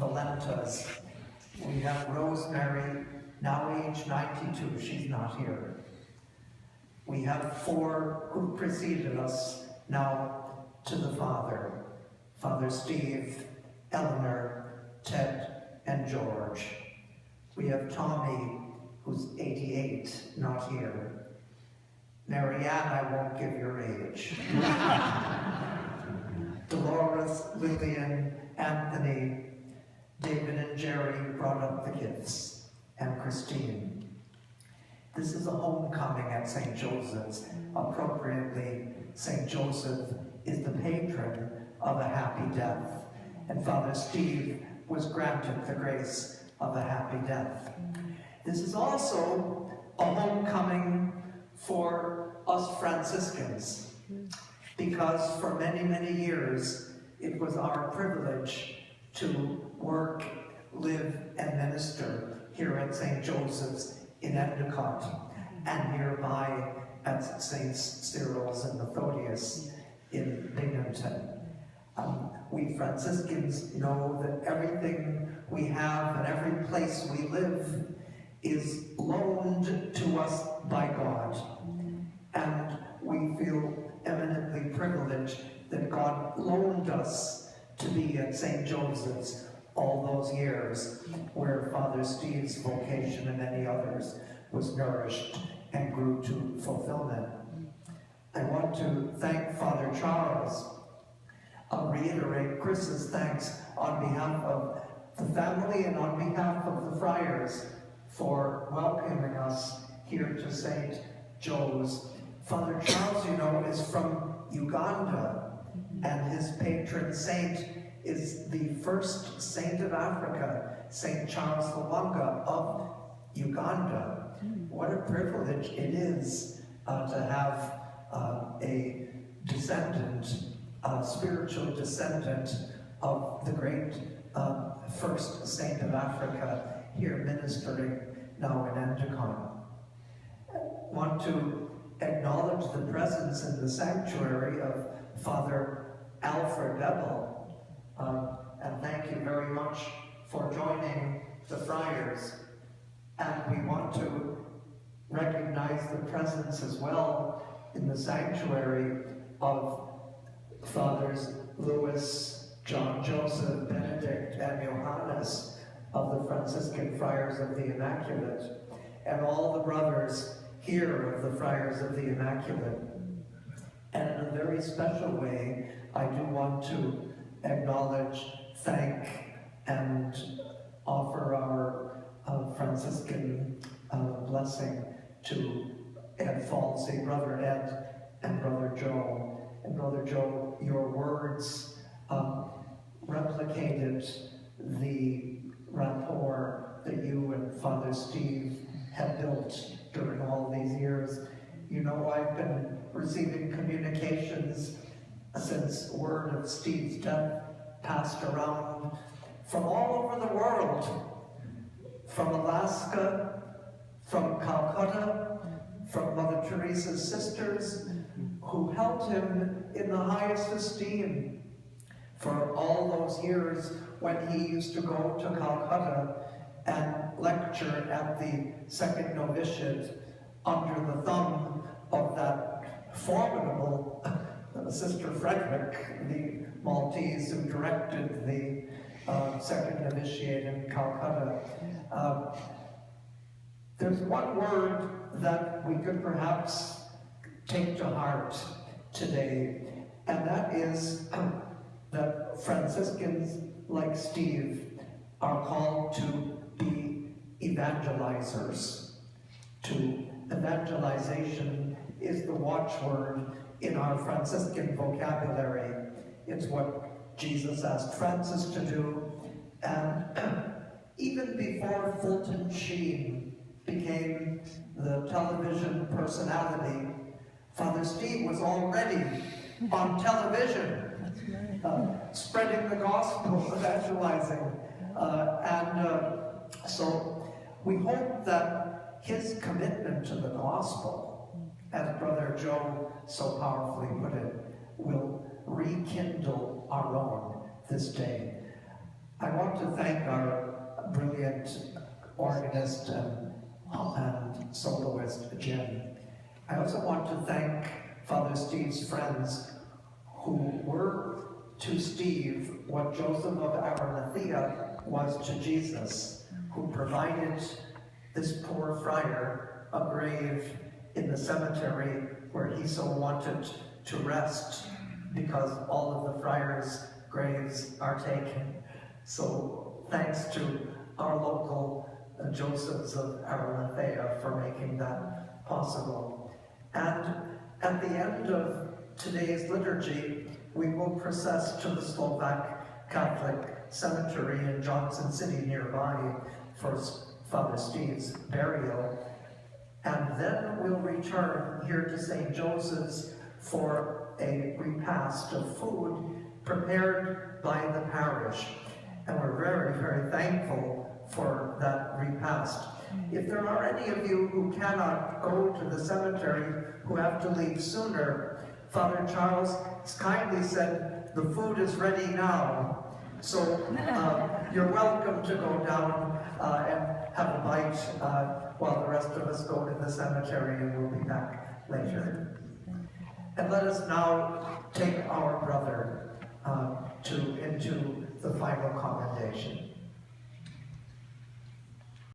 Valentas. We have Rosemary, now age 92, she's not here. We have 4 who preceded us now to the Father. Father Steve, Eleanor, Ted, and George. We have Tommy, who's 88, not here. Marianne, I won't give your age. Dolores, Lillian, Anthony, David and Jerry brought up the gifts, and Christine. This is a homecoming at St. Joseph's. Appropriately, St. Joseph is the patron of a happy death, and Father Steve was granted the grace of a happy death. This is also a homecoming for us Franciscans, because for many, many years, it was our privilege to work, live, and minister here at St. Joseph's in Endicott, and nearby at St. Cyril's and Methodius in Binghamton. We Franciscans know that everything we have and every place we live is loaned to us by God. And we feel eminently privileged that God loaned us to be at St. Joseph's all those years, where Father Steve's vocation and many others was nourished and grew to fulfillment. I want to thank Father Charles. I'll reiterate Chris's thanks on behalf of the family and on behalf of the friars for welcoming us here to St. Joe's. Father Charles, you know, is from Uganda, and his patron saint is the first saint of Africa, St. Charles Lwanga of Uganda. What a privilege it is to have a descendant, a spiritual descendant of the great first saint of Africa here ministering now in Endicott. I want to acknowledge the presence in the sanctuary of Father Alfred Bebel, and thank you very much for joining the friars. And we want to recognize the presence as well in the sanctuary of Fathers Louis, John Joseph, Benedict, and Johannes of the Franciscan Friars of the Immaculate, and all the brothers here of the Friars of the Immaculate. And in a very special way, I do want to acknowledge, thank, and offer our Franciscan blessing to Ed Falsey, Brother Ed, and Brother Joe. And Brother Joe, your words replicated the rapport that you and Father Steve have built during all these years. You know, I've been receiving communications since word of Steve's death passed around from all over the world, from Alaska, from Calcutta, from Mother Teresa's sisters, who held him in the highest esteem for all those years when he used to go to Calcutta and lecture at the second novitiate under the thumb of that formidable Sister Frederick, the Maltese who directed the second novitiate in Calcutta. There's one word that we could perhaps take to heart today, and that is that Franciscans like Steve are called to be evangelizers. Evangelization is the watchword in our Franciscan vocabulary. It's what Jesus asked Francis to do, and even before Fulton Sheen became the television personality, Father Steve was already on television, spreading the gospel, evangelizing. So we hope that his commitment to the gospel, as Brother Joe so powerfully put it, will rekindle our own this day. I want to thank organist and soloist Jim. I also want to thank Father Steve's friends who were to Steve what Joseph of Arimathea was to Jesus, who provided this poor friar a grave in the cemetery where he so wanted to rest, because all of the friars' graves are taken. So thanks to our local Josephs of Arimathea for making that possible. And at the end of today's liturgy, we will process to the Slovak Catholic Cemetery in Johnson City nearby for Father Steve's burial. And then we'll return here to St. Joseph's for a repast of food prepared by the parish. And we're very, very thankful for that repast. If there are any of you who cannot go to the cemetery, who have to leave sooner, Father Charles has kindly said the food is ready now. So you're welcome to go down and have a bite while the rest of us go to the cemetery, and we'll be back later. And let us now take our brother into the final commendation.